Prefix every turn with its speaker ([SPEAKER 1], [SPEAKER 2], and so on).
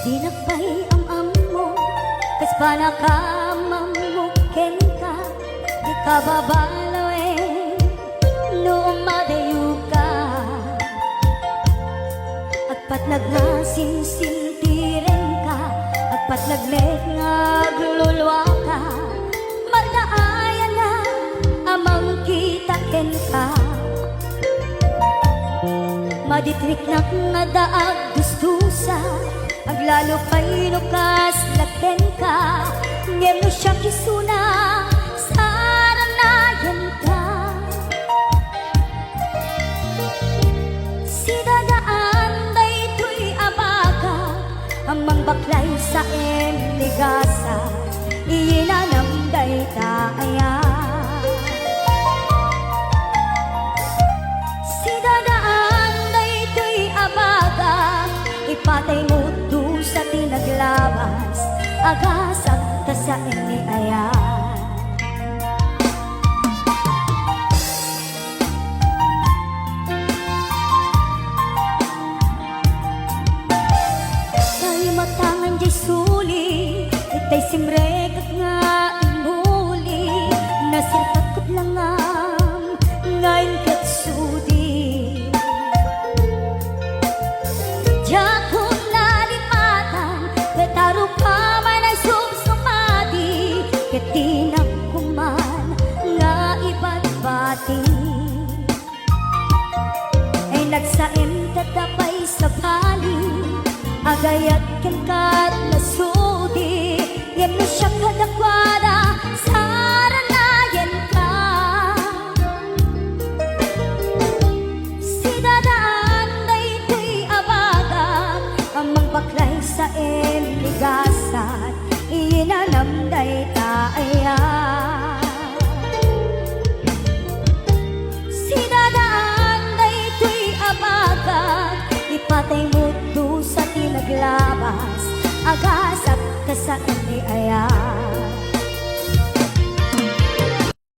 [SPEAKER 1] Dinakbay ang mo, kas panakamamukin ka, di ka babalawin, noong madayo ka. At patlag nga sinsintirin ka, at patlaglet nga glulwa ka, malaayan na amang kitakin ka. Maditrik na nga daag gustusa, aglalo kay lukas laken ka, ngem no siya kisuna, saranayan ka. Si dadaan daytoy abaga, amang baklay sa emligasa, iyinanam daytaya. Si dadaan daytoy abaga, ipatay mo doon sa tinaglabas, agasag ka sa iniaya. Tay matangan jay suli, itay simrekat nga imuli, nasirkakot lang ngayon katsudi. Jakong nalipatan, betaro pa man ay sumsumadi, ketinak kuman nga iba't bati. Ay nagsaim tatapay sa bali, agayat ken kat nasudi, ngem no siya kadakwada, saranayan ka. Si dadaan daytoy abaga, amang baklay sa emligasat, iyinanam daytaya. Si dadaan daytoy abaga, ipatay mo doon sa tinaglabas, agasat ka sa iniaya.